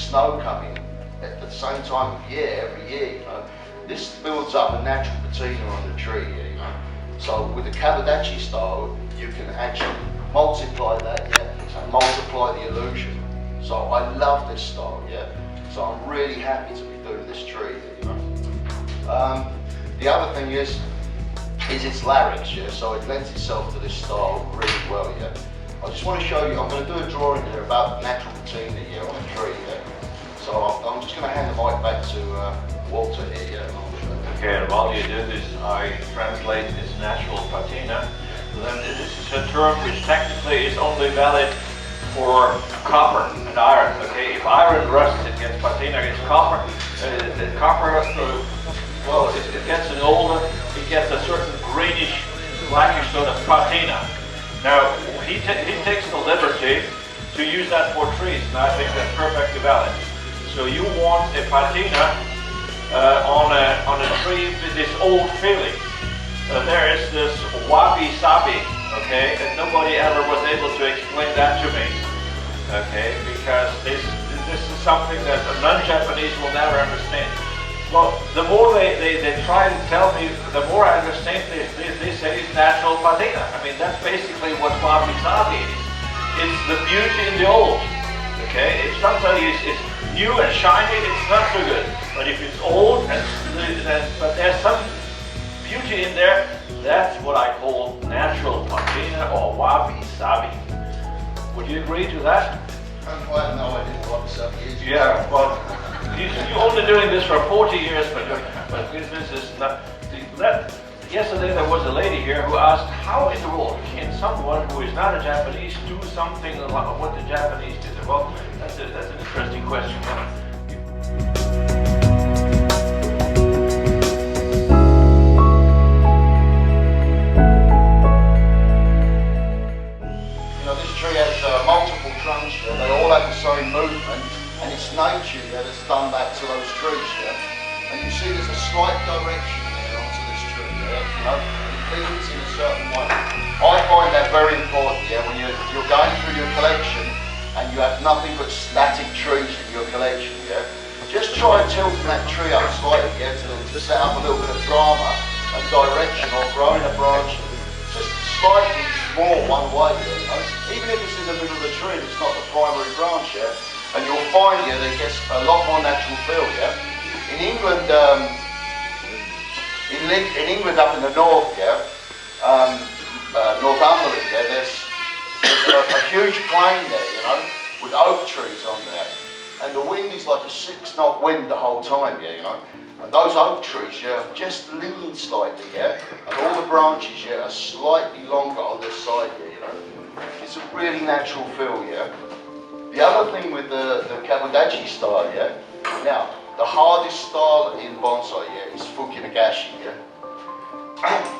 snow coming at the same time of year, every year, you know, this builds up a natural patina on the tree here, you know. So with the kabudachi style, you can actually multiply that, yeah, and multiply the illusion. So I love this style, yeah. So I'm really happy to be doing this tree here, you know. The other thing is its larynx, yeah. So it lends itself to this style really well, yeah. I just want to show you, I'm going to do a drawing here about natural patina here on a tree, yeah. So I'm just going to hand the mic back to Walter here, yeah. Okay, and while you do this, I translate this natural patina. Then this is a term which technically is only valid for copper and iron. Okay, if iron rusts, it gets patina. It's copper. The copper, well, it gets an older, it gets a certain greenish, blackish sort of patina. Now he takes the liberty to use that for trees, and I think that's perfectly valid. So you want a patina on a tree with this old feeling. There is this wabi-sabi, okay, and nobody ever was able to explain that to me, okay, because this is something that a non-Japanese will never understand. Well, the more they try to tell me, the more I understand they say it's natural patina. I mean, that's basically what wabi-sabi is. It's the beauty in the old, okay? If something is new and shiny, it's not so good. But if it's old, but there's some beauty in there, that's what I call natural patina or wabi-sabi. Would you agree to that? I have no idea what wabi-sabi is. Yeah, well, you're only doing this for 40 years, but this is not. Yesterday there was a lady here who asked, how in the world can someone who is not a Japanese do something like what the Japanese did? Well, that's an interesting question. Tree has multiple trunks here, they all have the same movement, and it's nature that has done that to those trees here. And you see there's a slight direction here onto this tree here, you know, it leans in a certain way. I find that very important, yeah, when you're going through your collection and you have nothing but static trees in your collection, yeah. Just try tilting that tree up slightly, yeah, to set up a little bit of drama and direction, or growing a branch just slightly more one way, you know. Even if it's in the middle of the tree, it's not the primary branch, yeah. And you'll find, yeah, that it gets a lot more natural feel, yeah. In England, in England up in the north, yeah, Northumberland, yeah, there's a huge plain there, you know, with oak trees on there, and the wind is like a 6-knot wind the whole time, yeah, you know. And those oak trees, yeah, just lean slightly, yeah, and all the branches, yeah, are slightly longer on this side here, you know. It's a really natural feel, yeah. The other thing with the kabudachi style, yeah, now, the hardest style in bonsai, yeah, is fukinagashi, yeah.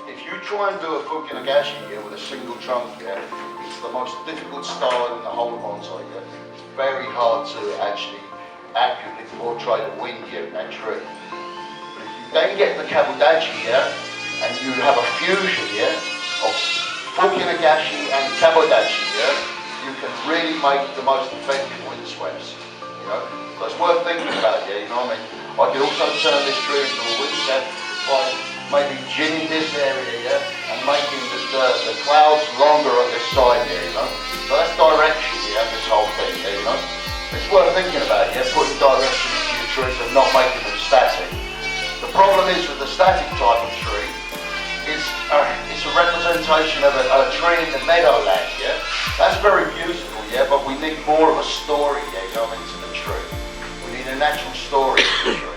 If you try and do a fukinagashi, yeah, with a single trunk, yeah, it's the most difficult style in the whole of bonsai, yeah. It's very hard to actually accurately portray the wind here in that tree. Then get the kabudachi, yeah, and you have a fusion, yeah, of fukinagashi and kabudachi, yeah, you can really make the most effective wind sweeps, you know. So it's worth thinking about, yeah, you know what I mean. I could also turn this tree into a wind set by maybe ginning this area, yeah, and making the clouds longer on this side here, you know. So that's direction, yeah, this whole thing, yeah, you know. It's worth thinking about, yeah, putting direction into your trees and not making them static. The problem is with the static type of tree, it's a representation of a tree in the meadowland, yeah? That's very beautiful, yeah, but we need more of a story, yeah, going into the tree. We need a natural story to the tree.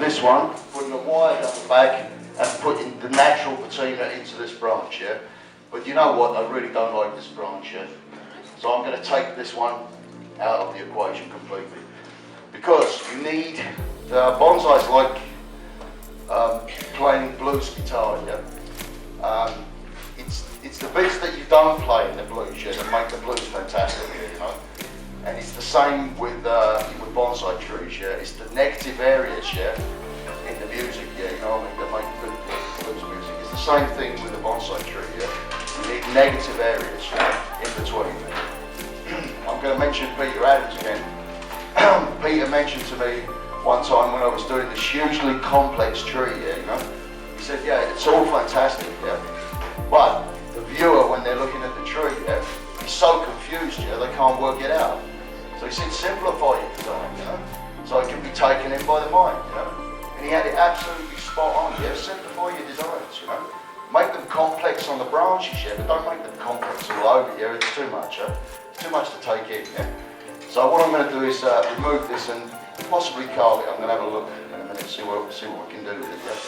this one, putting the wire down the back and putting the natural patina into this branch, yeah? But you know what, I really don't like this branch, yeah? So I'm going to take this one out of the equation completely. Because you need, the bonsai's like playing blues guitar, yeah? It's the bits that you don't play in the blues, yeah, that make the blues fantastic, yeah, you know? And it's the same with bonsai trees, yeah? It's the negative areas, yeah, in the music, yeah, you know what I mean, that make good blues music. It's the same thing with the bonsai tree, yeah? You need negative areas, yeah, in between. I'm going to mention Peter Adams again. Peter mentioned to me one time when I was doing this hugely complex tree, yeah, you know, he said, yeah, it's all fantastic, yeah, but the viewer, when they're looking at the tree, yeah, is so confused, yeah, they can't work it out. So he said, simplify your design, you know, so it can be taken in by the mind, you know, and he had it absolutely spot on, yeah, simplify your designs, you know, make them complex on the branches, yeah, but don't make them complex all over, yeah, it's too much, yeah, too much to take in, yeah. So what I'm going to do is remove this and possibly carve it. I'm going to have a look in a minute, see what we can do with it, yeah.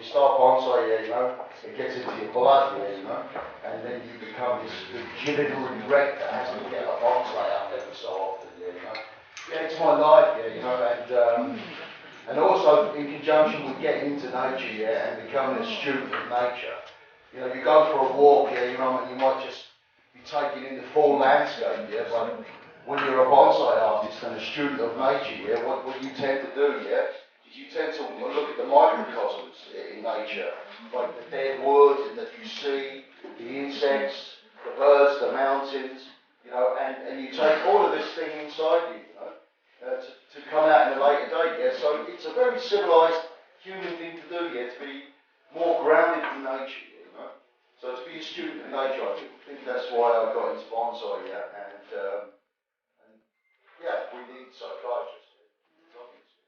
you start bonsai, yeah, you know, it gets into your blood, yeah, you know, and then you become this legitimate wreck that has to get a bonsai up every so often, yeah, you know. Yeah, it's my life, yeah, you know, and also in conjunction with getting into nature, yeah, and becoming a student of nature. You know, you go for a walk, yeah, you know, and you might just be taking in the full landscape, yeah, but when you're a bonsai artist and a student of nature, yeah, what you tend to do, yeah, is you tend to look at the microcosms in nature, like the dead wood that you see, the insects, the birds, the mountains, you know, and you take all of this thing inside you, you know, to come out in a later date, yeah. So it's a very civilized human thing to do, yeah, to be more grounded in nature, yeah, you know. So to be a student of nature, I think that's why I got into bonsai, yeah, and yeah, we need psychiatrists, obviously.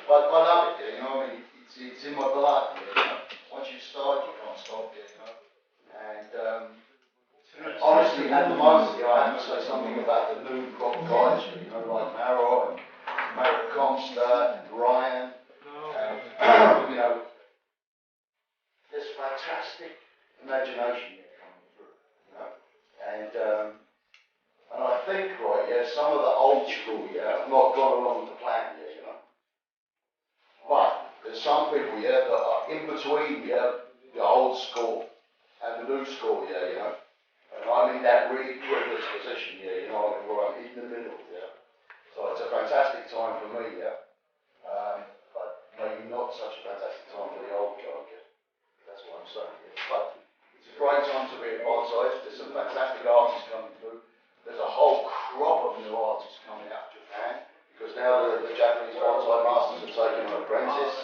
But I love it, yeah, you know, I mean, it's in my blood, yeah, you know. Once you start, you can't stop, yeah, you know. And honestly, at the moment, yeah, I have to say something about the new crop guys, you know, like Maro and Maro Comsta and Ryan, and, you know, there's fantastic imagination here coming through, you know, and I think, right, yeah, some of the old school, yeah, have not gone along with the plan, yeah, you know, but there's some people, yeah, that are in between, yeah, the old school and the new school, yeah, you know. And I'm in that really privileged position, yeah, you know, where I'm in the middle, yeah. So it's a fantastic time for me, yeah. But maybe not such a fantastic time for the old guy, yeah. That's what I'm saying, yeah. But it's a great time to be at Bonsai. There's some fantastic artists coming through. There's a whole crop of new artists coming out of Japan, because now the Japanese bonsai masters are taking an apprentice.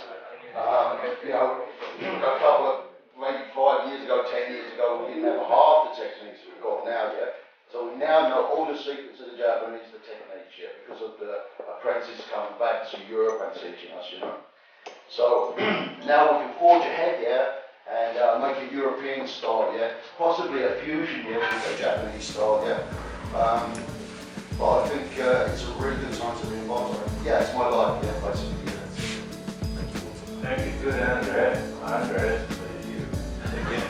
You know, a couple of, maybe 5 years ago, 10 years ago, we didn't have half the techniques we've got now yet. So we now know all the secrets of the Japanese, the techniques, yeah, because of the apprentices coming back to Europe and teaching us, you know. So now we can forge ahead, yeah, and make a European style, yeah, possibly a fusion, yeah, with a Japanese style, yeah. But I think it's a really good time to be involved. Yeah, it's my life, yeah, basically. Yeah. Thank you, good Andres. Andres, you again.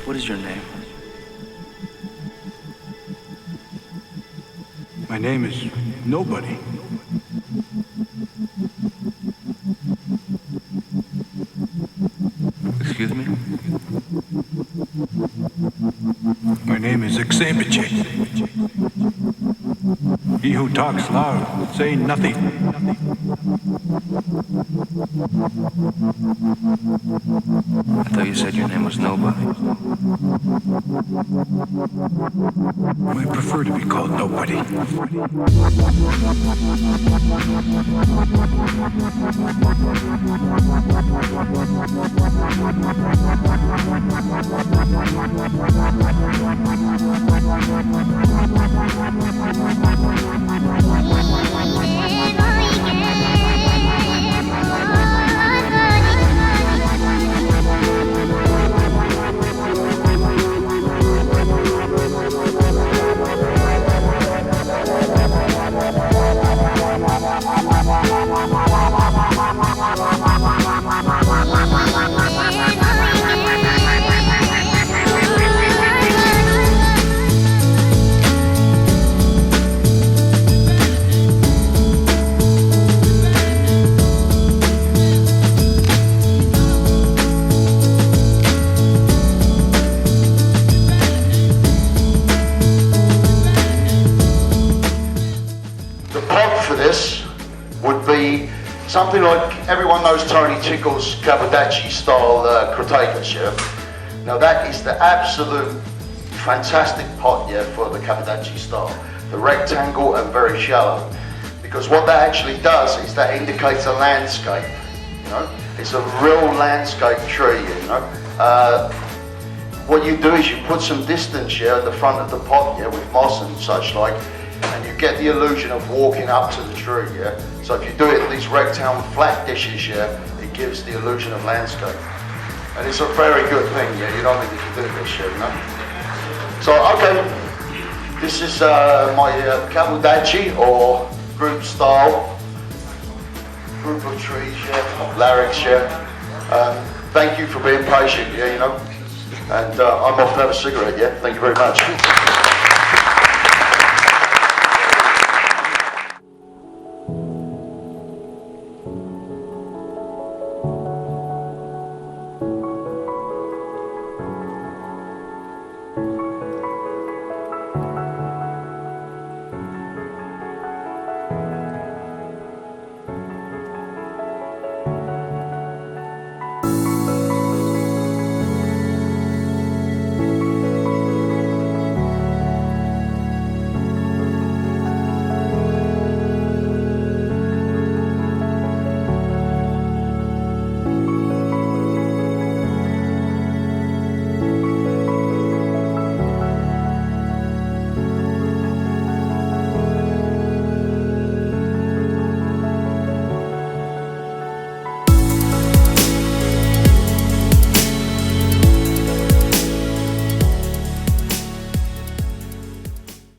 What is your name? My name is Nobody. Excuse me? My name is Exabiche. He who talks loud, saying nothing. I thought you said your name was Nobody. I prefer to be called Nobody. Going for this would be something like, everyone knows Tony Tickle's kabudachi style crottators, yeah? Now that is the absolute fantastic pot, yeah, for the kabudachi style. The rectangle and very shallow. Because what that actually does is that indicates a landscape, you know? It's a real landscape tree, you know? What you do is you put some distance here at the front of the pot, yeah, with moss and such like, and you get the illusion of walking up to the tree, yeah? So if you do it in these rectangle flat dishes, yeah, it gives the illusion of landscape. And it's a very good thing, yeah, you don't think you can do this, yeah, you know? So, okay, this is my kabudachi, or group style, group of trees, yeah, larynx, yeah. Thank you for being patient, yeah, you know? And I'm off to have a cigarette, yeah? Thank you very much.